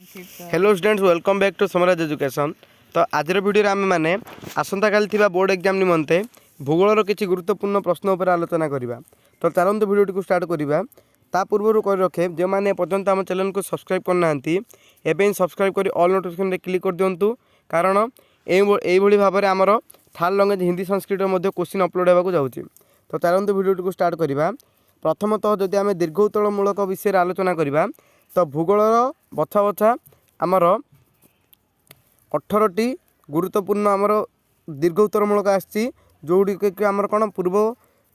Hello students welcome back to Samraj education. तो आज video आम मैंने आसंता काली बोर्ड एग्जाम निमंते भूगोलर किसी गुरुत्वपूर्ण प्रश्न उपर आलोचना करवा। तो चलते वीडियो को स्टार्ट करवा। ता पूर्व कर रखे जो मैंने पर्यंत आम चैनल को सब्सक्राइब करना एवं सब्सक्राइब कर ऑल नोटिफिकेशन क्लिक कर दिंतु, कारण यही भाव में आमर third language Hindi Sanskrit question upload होगा जाऊँगी। तो चलते वीडियो को स्टार्ट करवा। प्रथमतः जदि आम दीर्घ उत्तरमूलक विषय आलोचना करवा तो भूगोलर बछा बछा आमर 18टी गुरुत्वपूर्ण आमर दीर्घ उत्तरमूलक आसी जोड़िक आमर कौन पूर्व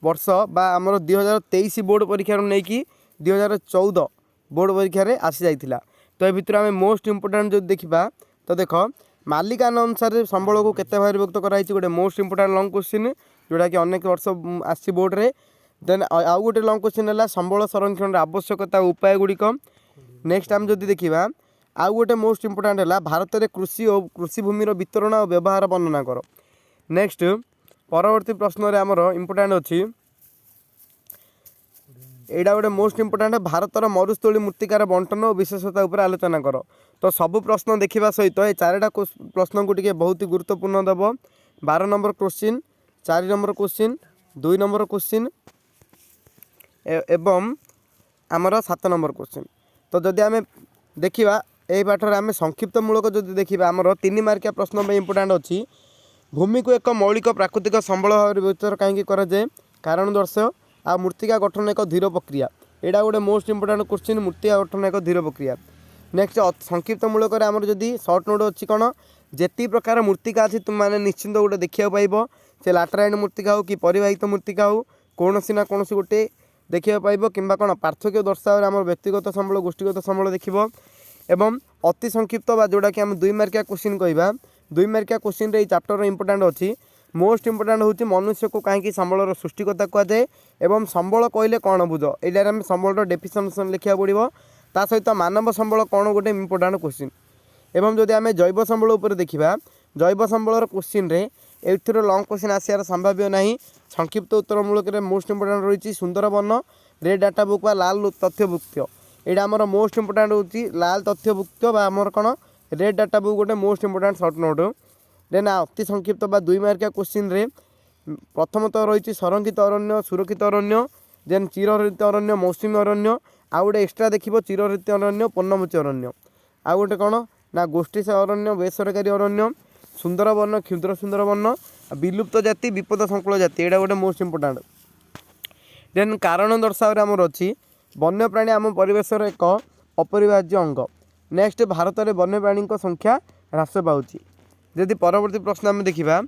वर्ष बा आमर 2023 बोर्ड परीक्षा नहीं कि 2014 बोर्ड परीक्षा आसी जाइथिला। तो ये भितर आम मोस्ट इम्पोर्टाट जो देखा तो देख मालिकाना अनुसार संबल को केते भाग विभक्त कराई गोटे मोस्ट इम्पोर्टाट लंग क्वेश्चन जोटा कि अनेक वर्ष आसी बोर्ड रे। देन आउ गोटे लंग क्वेश्चन है संबल संरक्षण आवश्यकता उपाय गुड़िक। नेक्स्ट आम जदि देखा आउ गोटे मोस्ट इम्पोर्टाट है भारत में कृषि और कृषि भूमिर वितरण और व्यवहार वर्णना कर। नेक्स्ट परवर्ती प्रश्न आमर इम्पोर्टाट अच्छी एटा गोटे मोस्ट इम्पोर्टाट भारतर मरुस्थली मृत्तिकार बंटन और विशेषता उपर आलोचना कर। तो सबू प्रश्न देखा सहित ये चारिटा प्रश्न को टिके बहुत ही गुरुत्वपूर्ण देव। 12 number question, 4 number question, 2 number question एवं आमर 7 नंबर क्वेश्चन। तो जदि आम देखा यही पाठर आम संक्षिप्त मूलक जो देखा आमर 3 मार्किया प्रश्न इम्पोर्टाट अच्छी भूमि को एक मौलिक प्राकृतिक संबल भाव विचार कहीं कराए कारण दर्शय आ मृत्तिका गठन एक धीर प्रक्रिया। यहाँ गोटे मोस्ट इम्पोर्टाट क्वेश्चन मृत्तिका गठन एक धीर प्रक्रिया। नेक्स्ट संक्षिप्त मूलक आमर जदि सर्ट नोट अच्छी कौन जी प्रकार मृत्तिका अच्छी तुम मैंने निश्चिंत गोटे देखा पाइब से लाटेराइट मृत्तिका हो कि परिवाहित मृत्तिका हो कौन ना कौन गोटे देखा पाइब कि पार्थक्य दर्शावे आम व्यक्तिगत संबल गोष्ठीगत संबल देखिब। एवं अति संक्षिप्त बा जोड़ा कि आम 2 मार्किया क्वेश्चन कहवा 2 मार्किया क्वेश्चन रे चैप्टर इम्पोर्टाट अच्छी मोस्ट इम्पोर्टाट होची मनुष्य को कहीं संबलर सृष्टिकता कहुए एवं संबल कहले कौन बुझ यहाँ आम संबलर डेफिनेशन लिखा पड़ो ता सहित मानव संबल कौन गोटे इम्पोर्टाट क्वेश्चन। एवं जदि आम जैव संबल उपर देखा जैव संबलर क्वेश्चन रे एथर लंग क्वेश्चन आसार संभाव्य ना। संक्षिप्त उत्तरमूलक मोस्ट इम्पोर्टाट रही सुंदरबन रेड डाटा बुक बा लाल तथ्यभुक्त यहाँ आमर मोस्ट इम्पोर्टाट होची लाल तथ्यभुक्त बा आमर कौन रेड डाटा बुक गोटे most important short note. Then अति संक्षिप्त बा 2 मार्किया क्वेश्चन रे प्रथमतः रही संरक्षित अरण्य सुरक्षित अरण्य देन चिरहरित अरण्य मौसुमी अरण्य आउ गोटे एक्सट्रा देखिए चिरहरित अरण्य पर्णमोची अरण्य आउ गोटे कौन ना गोष्ठी अरण्य बेसरकारी अरण्य सुंदरबन क्षुद्र सुंदरबन विलुप्त जाति विपद संकुल जाति यहाँ गोटे मोस्ट इम्पोर्टाट। देन कारण दर्शावे आमर अच्छी वन्यप्राणी आम परिवेशर एक अपरिहार्य अंग। नेक्स्ट भारत में वन्यप्राणी संख्या ह्रास पाउची। यदि परवर्ती प्रश्न आम देखा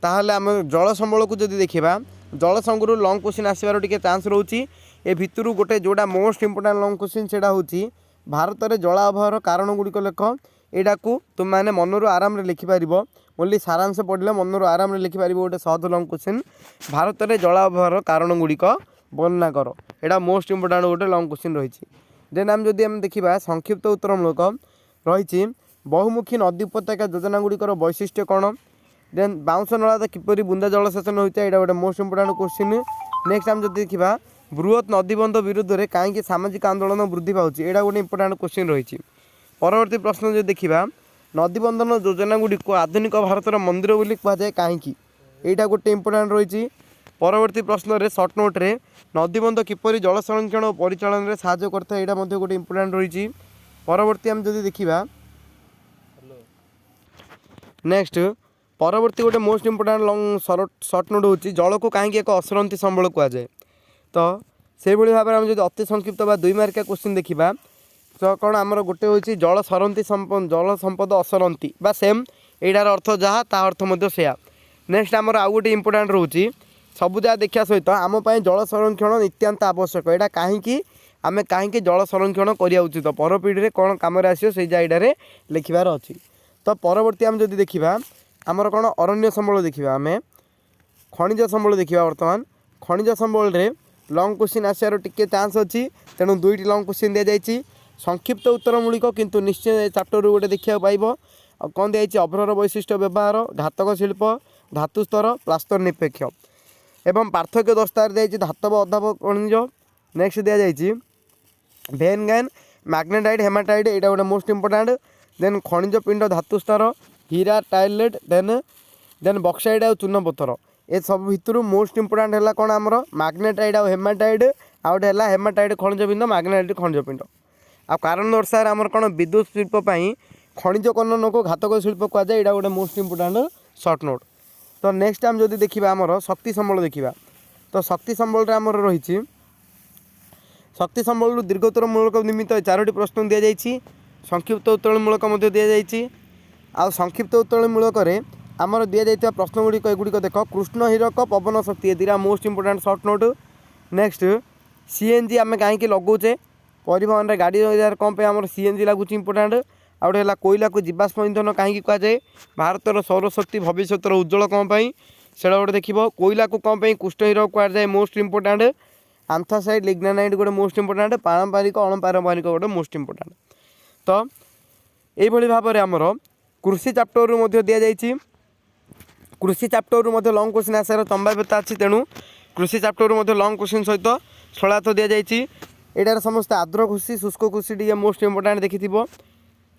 ताहले आम जल संबल को जदि देखा जल संबल लंग क्वेश्चन आसबार टिके चांस रोची ए भितर गोटे जोड़ा मोस्ट इम्पोर्टाट लंग क्वेश्चन से हूँ भारत में जल अभावर कारण गुड़िक लेख। यहाँ को तुम मैंने मनर आराम लिखिपार ओनली सारांश पढ़ले मनर आराम लिखिपार गोटे सहज लंग क्वेश्चन भारत में जल अभावर कारण गुड़िक वर्णना कर। यहाँ मोस्ट इम्पोर्टाट गोटे लंग क्वेश्चन रही। देन आम जदि आम देखा संक्षिप्त उत्तरमूलक रही बहुमुखी नदी उपत्यका योजना गुड़िकर वैशिष्ट्य कौन। देन बाउंश नला किपरि बुंदा जलसेचन होता है यहाँ गोटे मोस्ट इम्पोर्टाट क्वेश्चन। नेक्स्ट आम जदि देखा बृहत नदीबंध विरुद्ध में कहीं सामाजिक आंदोलन वृद्धि पाँच यहाँ गोटे इम्पोर्टाट क्वेश्चन रही। परवर्ती प्रश्न जो देखा नदीबंधन योजना गुड़िक आधुनिक भारतर मंदिर बोली कहुए कहीं यहाँ गोटे इम्पोर्टाट रही। परवर्ती प्रश्न रे सर्ट नोट रे नदीबंध किपरि जल संरक्षण और परिचालन में साहाय्य करता है यहाँ गोटे इम्पोर्टाट रही। परवर्ती आम जदि देखा नेक्स्ट परवर्ती गोटे most important lung short note होची जल को कहीं एक असरंती संबल कहुए। तो से भाव में जो अति संक्षिप्त बा 2 मार्किया क्वेश्चन देखा तो कौन आमर गोटे हूँ जल सरंती जल संपद असरंती बा सेम यार अर्थ जहाँ ता अर्थ से। नेक्स्ट आमर आउ गोटे इम्पोर्टाट रोचे सबू जगह देखा सहित आम जल संरक्षण नित्यांत आवश्यक यहाँ कहीं आम कहीं जल संरक्षण करा उचित पर पीढ़ी कौन कम आसो से यहाँ लिखार अच्छी। तो परवर्ती आम जदि देखा आमर कौन अरण्य संबल देखा आम खनिज संबल देखा बर्तमान खनिज संबल रे लंग क्वेश्चन आसार टिके चांस अच्छी तेणु 2टी लंग क्वेश्चन दि जाइए संक्षिप्त उत्तरमूलिक किंतु निश्चय चैप्टर गोटे देखा पाइब कौन दिखाई अभ्रर वैशिष्ट्य व्यवहार घातक शिल्प धातु स्तर प्लास्तर निरपेक्ष एवं पार्थक्य दस्तार दी धातव अधाव खनिज। नेक्स्ट दि जाइए भेन गैन मैग्नेटाइट हेमाटाइट एटा गोटे मोस्ट इंपोर्टाट देन खनिज पिंड धातु स्तर हीरा टाइलेट देन बक्साइड आ चूर्ण पत्थर ए सब भितर मोस्ट इंपोर्टाट है कौन आमर मैग्नेटाइट आ हेमाटाइट आउट है हेमाटाइट खनिज पिंड मैग्नेटाइट खनिज पिंड आ कारण दर्शार आमर कौन विद्युत शिल्प खनिज कनन को घातक शिल्प कहुए यहाँ गोटे मोस्ट इंपोर्टाट सर्ट नोट। तो नेक्स्ट टाइम जब देखा आमर शक्ति संबल देखा तो शक्ति संबल आमर रही शक्ति संबल दीर्घोत्तर मूलक निमित्त 4टी प्रश्न दि जाइए संक्षिप्त उत्तोलन मूलक दि जाइए आ संक्षिप्त उत्तोलन मूलक आमर दि जाइए प्रश्न गुड़िक एगुड़िक देख कृष्ण हीरक पवन शक्ति दीटा most important short note. Next CNG आम कहीं लगौचे परिवहन में गाड़ी कौन पे आम सीएनजी लगुच इंपोर्टाट आ गए कोयला को जीवाश्म इंधन कहीं कहुए भारतर सौरशक्ति भविष्य उज्जवल कौन से गोटे देख कोयला को कौन कृष्ण हीरक कहुए मोस्ट इंपोर्टाट आंथ्रासाइट लिग्नानाइट गोटे मोस्ट इंपोर्टाट पारंपरिक अणपारंपरिक गोटे मोस्ट इंपोर्टाट। तो यही भाव में आमर कृषि चैप्टर रु दि जाइए कृषि चैप्टर रु लंग क्वेश्चन आसार संभाव्यता अच्छी तेणु कृषि चैप्टर रु लंग क्वेश्चन सहित सरलार्थ दि जाइए एटार समस्त आर्द्र कृषि शुष्क कृषि टी मोस्ट इंपोर्टाट देखि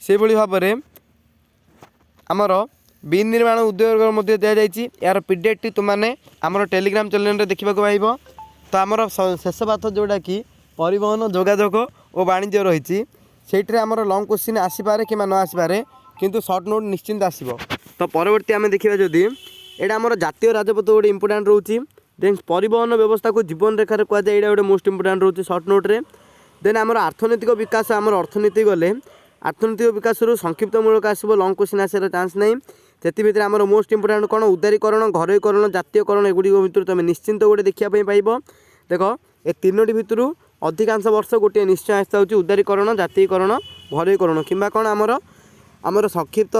से भाव में आमर विनिर्माण उद्योग दि जाइए यार पीडीएफ टी तुमने आमर टेलीग्राम चैनल देखा पाइब। तो आमर शेष बात जोटा कि परिवहन जोगाजोग और वाणिज्य रही से आमर लंग क्वेश्चन आसपे कि न आसपे किंतु सर्ट नोट निश्चिंत आसब। तो परवर्ती आम देखा जदि यहाँ आमर जातीय राजपथ गोटे इंपोर्टाट रोचे देन परिवहन व्यवस्था को जीवन रेखार कहुए यहाँ गोटे मोस्ट इंपोर्टाट रोचे सर्ट नोट्रे देन आमर अर्थनैतिक विकास आमर अर्थनीति गले अर्थनैतिक विकास संक्षिप्त मूलक आसब लंग क्वेश्चन आसार चान्स ना से आमर मोस्ट इंपोर्टाट कौन उदारीकरण घरोईकरण जातीयकरण एगुड़ी भर तुम निश्चिंत गोटे देखापी पाइब। देख ए तीनोटी भितर अधिकांश वर्ष गोटे निश्चय आस्था हो उदारीकरण जातीयकरण घरोईकरण कि कौन आमर आमर संक्षिप्त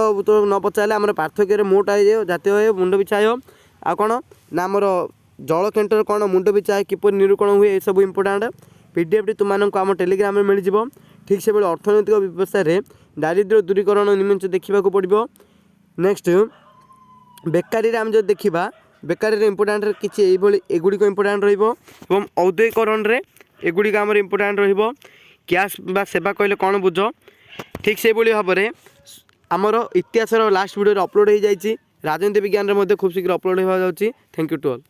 न पचारे आमर पार्थक्य मोट आए जातीय मुंड पिछा आ कौन ना आमर जल केन्टर कौन मुंड पिछा किपर निरूपण हुए ये सब इंपोर्टाट पीडीएफ टी तुमको आम टेलीग्राम में मिल जाव। ठीक से अर्थनैतिक व्यवस्था दारिद्र्य दूरीकरण निमित्त देखा पड़ो। नेक्स्ट बेकारी आम जो देखा बेकारी इंपोर्टाट किसी एगुड़िक इंपोर्टाट रही औद्योगिकरण एगुड़िक आमर इंपोर्टाट रैश बा सेवा कहले कौन बुझ ठीक से भाव में आमर इतिहास लास्ट वीडियो अपलोड हो जाए राजनीति विज्ञान खूब शीघ्र अपलोड हो जाए। Thank you to all.